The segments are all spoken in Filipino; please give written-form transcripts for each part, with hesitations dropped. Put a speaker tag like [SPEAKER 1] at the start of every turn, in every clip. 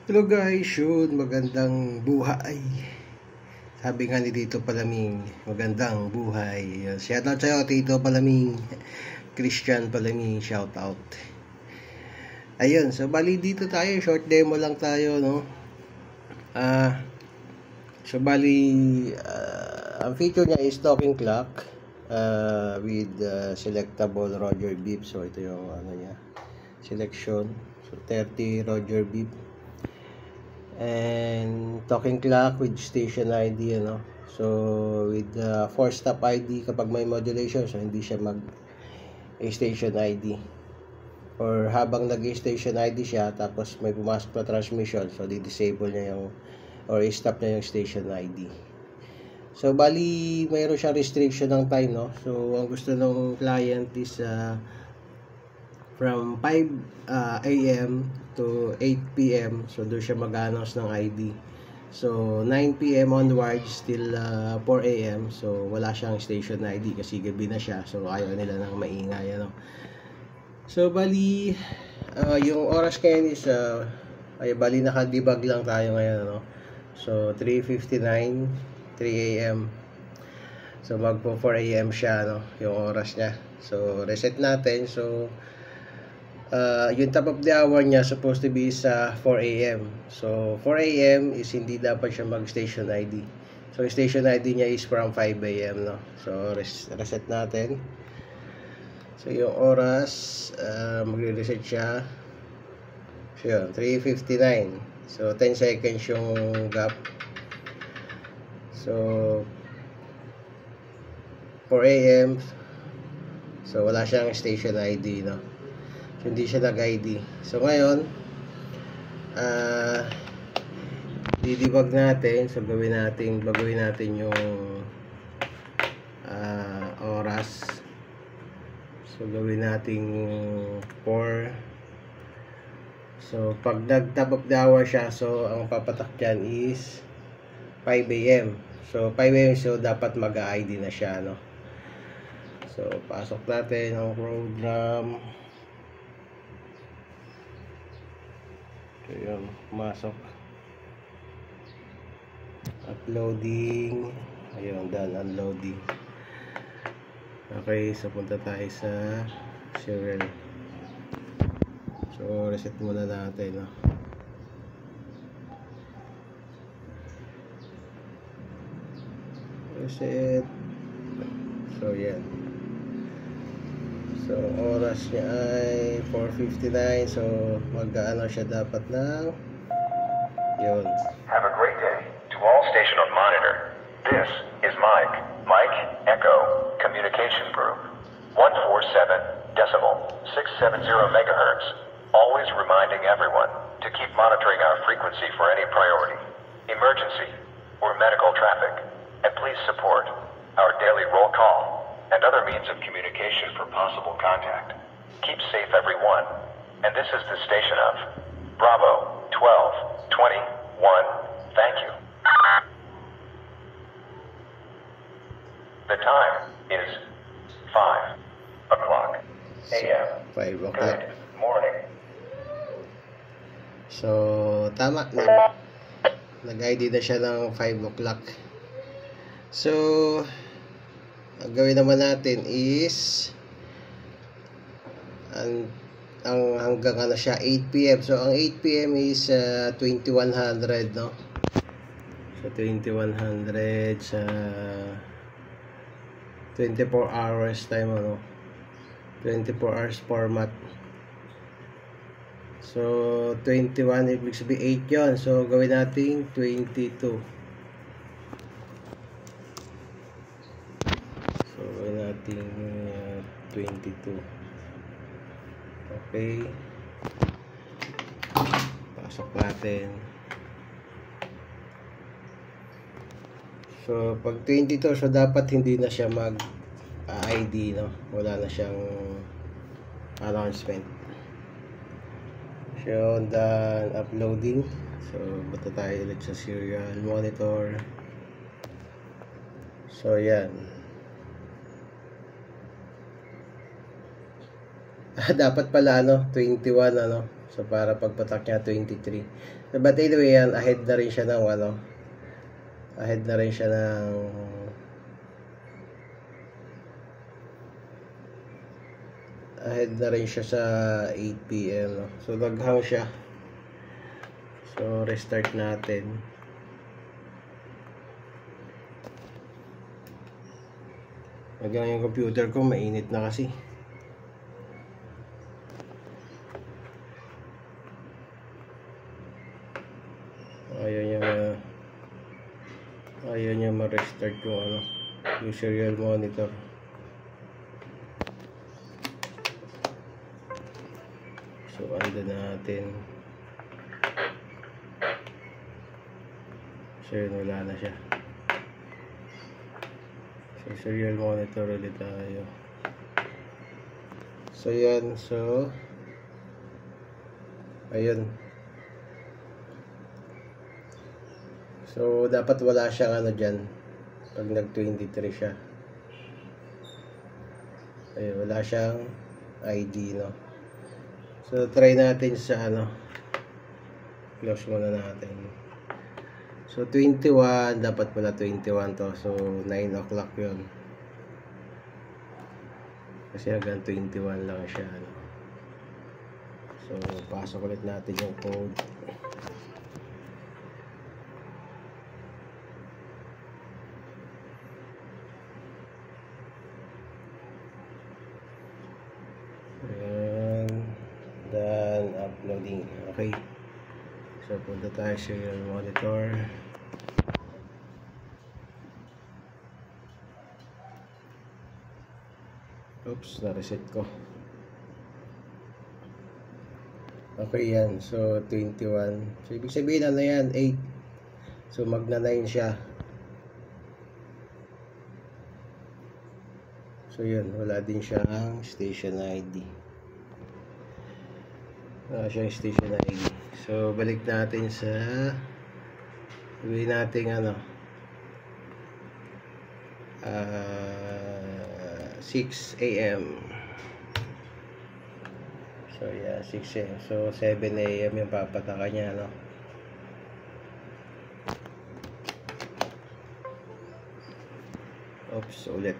[SPEAKER 1] Hello guys, yun, magandang buhay. Sabi nga ni Tito Palaming, magandang buhay. Shout out sa'yo, Tito Palaming. Christian Palaming, shout out. Ayun, so bali dito tayo, short demo lang tayo, no? So bali, ang feature niya is talking clock with selectable Roger beep. So ito yung ano niya, selection. So 30 Roger beep. And talking clock with station ID, ano. So with 4-stop ID kapag may modulation, so hindi siya mag station ID, or habang nag-station ID siya tapos may pumasok na transmission, so di-disable niya yung or stop na yung station ID. So bali mayroon siya restriction ng time, no. So ang gusto ng client is from 5 AM to 8 PM. So doon siya mag-announce ng ID. So 9 PM onwards till 4 AM. So wala siyang station ID kasi gabi na siya. So ayaw nila ng maingay, ano. So bali yung oras ngayon is bali naka-debug lang tayo ngayon, ano. So 3:59 3 AM. So magpo 4 AM siya, no, yung oras niya. So reset natin. So yung top of the hour niya supposed to be sa 4 AM. So 4 AM is hindi dapat siya mag-station ID. So station ID niya is from 5 AM, no. So reset natin. So yung oras magre-reset siya. So yun, 3:59. So 10 seconds yung gap. So 4 AM. So wala siyang station ID, no. So, hindi siya nag-ID. So ngayon didebug natin. So baguhin natin yung oras. So gawin natin 4. So pag nag-top of the hour siya, so ang papatak dyan is 5 AM. So 5 AM, so dapat mag-ID na siya, no. So pasok natin ang program. So yun, pumasok. Uploading. Ayun, done unloading. Okay, so punta tayo sa serial. So reset muna natin, no. Reset. So yan. So oras niya ay 4:59. So mag-ano siya dapat ng yun.
[SPEAKER 2] Have a great day to all station on monitor. This is Mike Echo Communication Group 147 decimal 670 megahertz. Always reminding everyone to keep monitoring our frequency for any priority, emergency, or medical traffic, and please support our daily roll call and other means of communication for possible contact. Keep safe, everyone. And this is the station of Bravo 1221. Thank you. The time is 5 o'clock AM.
[SPEAKER 1] 5 o'clock.
[SPEAKER 2] Good morning.
[SPEAKER 1] So tama, nag-ID na siya ng 5 o'clock. So ang gawin naman natin is ang hanggang ano siya 8 PM. So ang 8 PM is 2100, no. So 2100 sa 24 hours time, ano. 24 hours format. So 21 ibig sabihin 8 yun. So gawin natin 22. So gawin natin 22. Okay. Pasok natin. So pag 22, so dapat hindi na siya mag ID, no. Wala na siyang announcement. So done uploading. So bata tayo ulit sa serial monitor. So yan. Dapat pala 21, So para pagpatak niya 23. But anyway, yan, ahead na rin siya ng ahead na rin siya ng sa 8 PM, no? So naghang siya. So restart natin. Hanggang yung computer ko mainit na kasi. Ayaw niya ma-restart yung serial monitor. So undo natin. So yun, wala na siya. So serial monitor ulit tayo. So yan, so ayun. So dapat wala siyang dyan pag nag 23 siya. Ayun, wala siyang ID, no. So try natin sa close muna natin. So 21, dapat pala 21 to. So 9 o'clock yun. Kasi hanggang 21 lang siya, So pasok ulit natin yung code. Then uploading. Okay. So punta tayo sa serial monitor. Oops, na-reset ko. Okay yan. So 21. So ibig sabihin yan? 8. So magna 9 siya. So yun, wala din siyang station ID. Siyang station ID. So balik natin sa gawin natin 6 AM. So yeah, 6 AM. So 7 AM yung papatakan niya, Oops, ulit.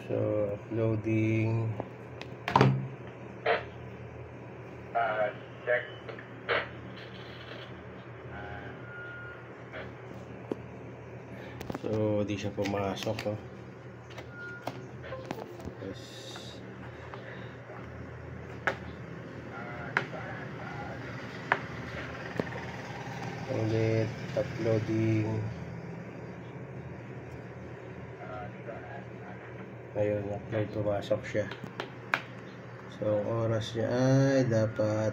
[SPEAKER 1] So uploading.
[SPEAKER 2] Check.
[SPEAKER 1] So di siya pumasok, Yes. Ulit uploading. Ayun, upload, pumasok siya. So ang oras niya ay dapat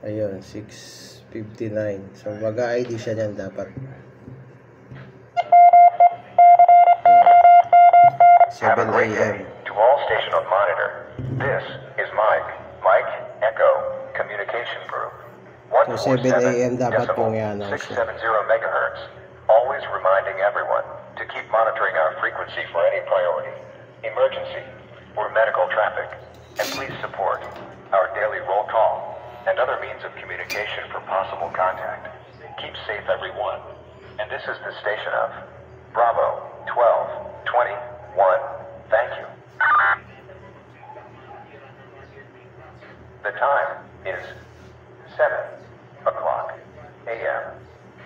[SPEAKER 1] ayun, 6:59. So mag-ID siya niyan dapat 7 AM.
[SPEAKER 2] To all station on monitor, this is Mike. Mike Echo Communication Group.
[SPEAKER 1] So 7 AM dapat yung i-announce
[SPEAKER 2] 670 megahertz. Always reminding everyone to keep monitoring our frequency for any priority, emergency, or medical traffic. And please support our daily roll call and other means of communication for possible contact. Keep safe, everyone. And this is the station of Bravo 1221. Thank you. The time is 7 o'clock AM.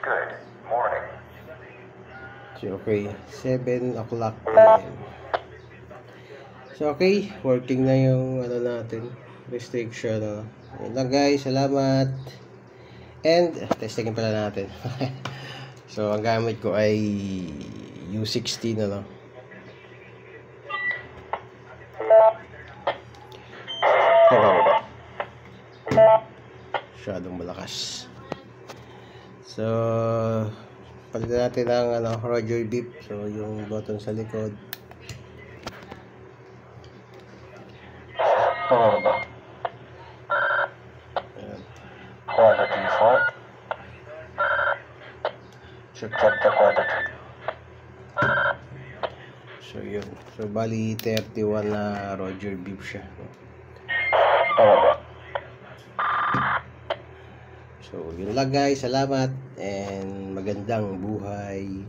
[SPEAKER 2] Good morning.
[SPEAKER 1] So okay, 7 o'clock PM. So okay, working na yung natin, restriction. Yun lang guys, salamat. And testingin pala natin. So ang gamit ko ay U16 Masyadong malakas. So palitan natin ang radio beep. So yung button sa likod. Ayan. Check.
[SPEAKER 2] Check the quantity.
[SPEAKER 1] So yun. So bali 31 na Roger beef siya.
[SPEAKER 2] Tama ba?
[SPEAKER 1] So yun lang guys. Salamat and magandang buhay.